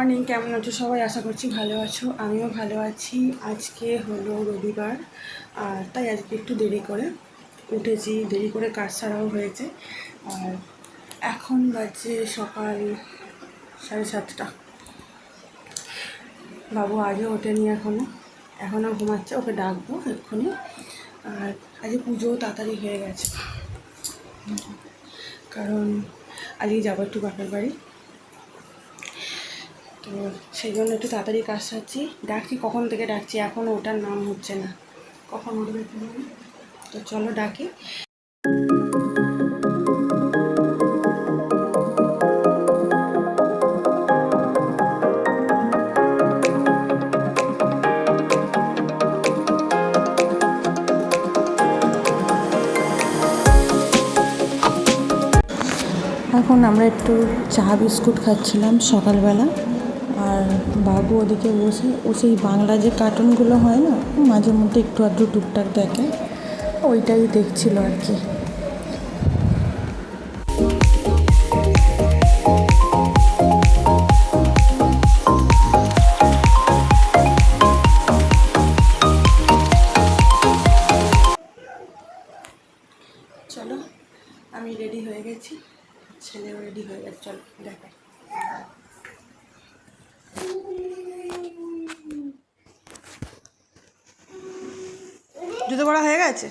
Morning, কেমন আছো সবাই? আশা করছি ভালো আছো, আমিও ভালো আছি। আজকে হলো রবিবার, আর তাই আজকে একটু দেরি করে উঠেছি, দেরি করে কাজ ছাড়াও হয়েছে। আর এখন বাজে সকাল 7:30। বাবু আজও ওঠেনি, এখনও ঘুমাচ্ছে, ওকে ডাকবো এক্ষুনি। আর আজকে পুজোও তাড়াতাড়ি হয়ে গেছে, কারণ আজকে যাবো একটু বাপের বাড়ি, তো সেই জন্য একটু তাড়াতাড়ি কাজ সারছি। ডাকছি, কখন থেকে ডাকছি, এখনও ওটার নাম হচ্ছে না, কখন উঠবে কি জানি। তো চলো ডাকি। এখন আমরা একটু চা বিস্কুট খাচ্ছিলাম সকালবেলা, আর বাবু ওদিকে বসে ও সেই বাংলা যে কার্টুনগুলো হয় না, মাঝে মধ্যে একটু আধটু টুকটাক দেখে, ওইটাই দেখছিল আর কি। চলো, আমি রেডি হয়ে গেছি, ছেলেও রেডি হয়ে গেছে, চলো দেখাই। জুতো পরা হয়ে গেছে,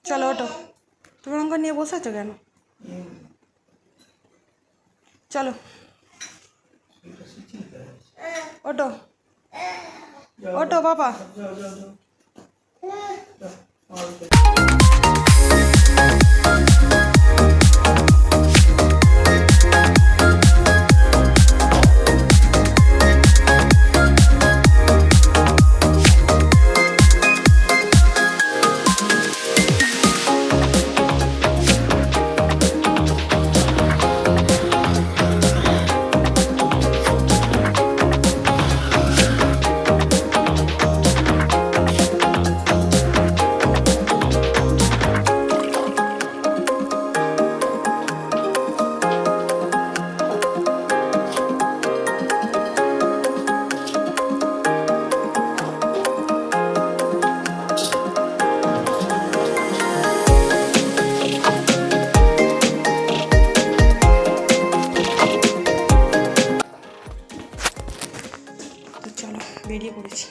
চলো ওটো। তুমি অঙ্ক নিয়ে বসে আছো কেন? চলো ওটো, ওটো বাবা। চলো বেরিয়ে পড়েছি।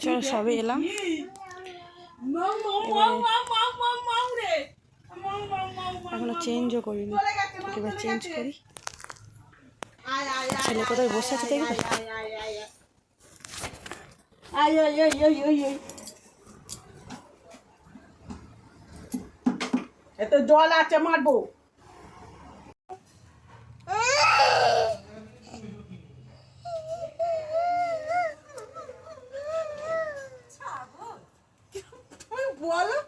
চলো সবে এলাম, এখনো চেঞ্জও করিনি, এবার চেঞ্জ করি। ছেলে কোথায় বসে আছে দেখবে। এত জল আছে মারবো। বলো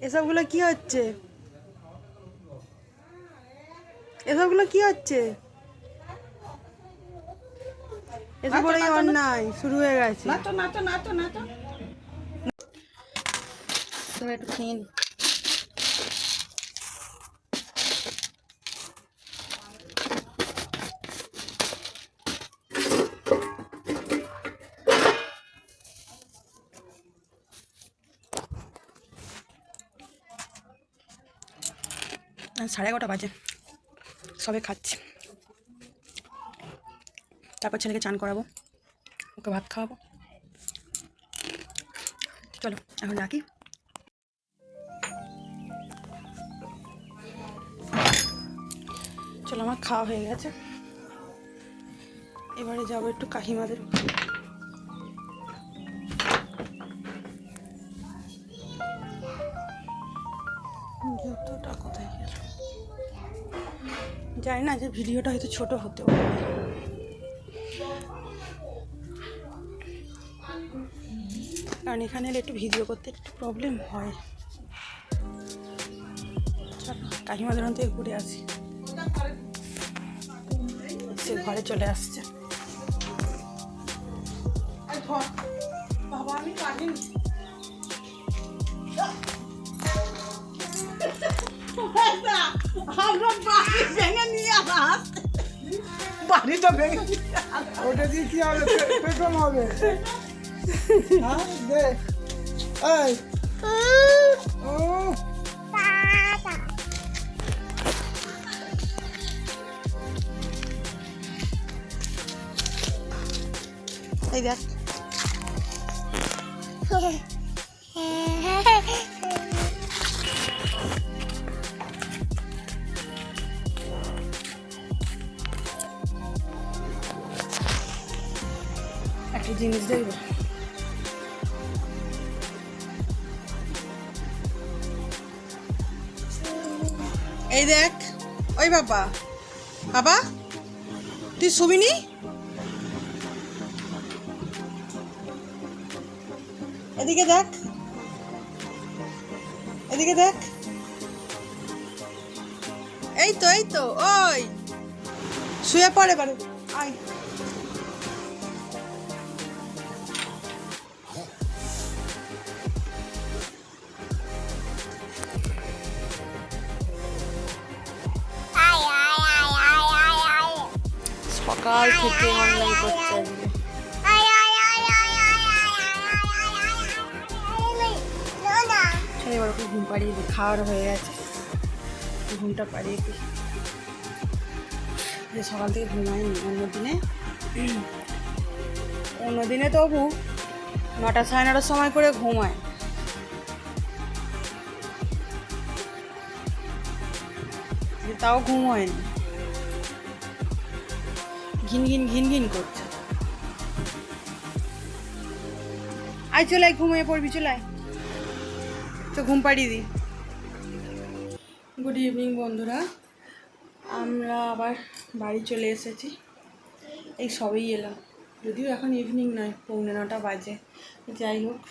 এসবগুলো কি হচ্ছে? এসবগুলো কি হচ্ছে? এসব বলেই অন্যায় শুরু হয়ে গেছে। নাচো নাচো নাচো নাচো। একটু খেয়ে নি। সাড়ে 11টা বাজে, সবে খাচ্ছি, তারপর ছেলেকে চান করাবো, ওকে ভাত খাওয়াবো, চলো এখন রাখি। চলো আমার খাওয়া হয়ে গেছে, এবারে যাবো একটু কাকিমাদের ওখানে। জুতোটা কোথায় গেল জানি না, যে ভিডিওটা হয়তো ছোট হতে পারে, কারণ এখানে এলে একটু ভিডিও করতে একটু প্রবলেম হয়। চলো কাকিমাদের থেকে ঘুরে আসি। সে ঘরে চলে আসছে। বাবা আমি কাটিনি। আমরা বাড়ি ভেঙে নিয়ে আস, বাড়িটা ভেঙে ওটা দিয়ে কি হবে? পেটন হবে। হ্যাঁ দে এই ও এই দেখ একটা জিনিস দেখবো। এই দেখ, ওই বাবা, বাবা তুই শুবিনি? এদিকে দেখ, এদিকে দেখ, এই তো এই তো, ওই শুয়ে পড়ে এবারে, আয়। সকাল থেকে অনলাইন করছে আজকে। চলো এবার ওকে ঘুম পাড়িয়ে দিই, খাওয়ার হয়ে গেছে, ঘুমটা পাড়িয়ে দিই। যে সকাল থেকে ঘুমায়নি, অন্যদিনে তবু 9টা সাড়ে 9টার সময় করে ঘুমায়, তাও ঘুম হয়নি, ঘিন ঘিন ঘিন ঘিন করছে। আয় চলে আয়, ঘুমিয়ে পড়বি, চলে আয়, তো ঘুম পাড়িয়ে দিই। গুড ইভিনিং বন্ধুরা, আমরা আবার বাড়ি চলে এসেছি, এই সবেই এলাম, যদিও এখন ইভিনিং নয়, 9:15 বাজে। যাই হোক,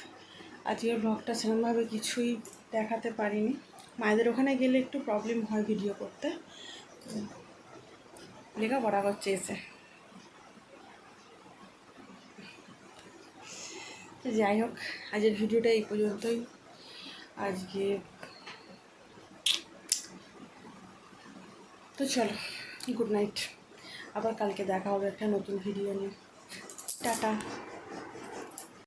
আজকের ব্লগটা সেরকমভাবে কিছুই দেখাতে পারিনি। মায়েদের ওখানে গেলে একটু প্রবলেম হয় ভিডিও করতে, লেখাপড়া করছে এসে। যাই হোক, আজকের ভিডিওটা এই পর্যন্তই। আজকে তো চলো, গুড নাইট, আবার কালকে দেখা হবে একটা নতুন ভিডিও নিয়ে। টাটা।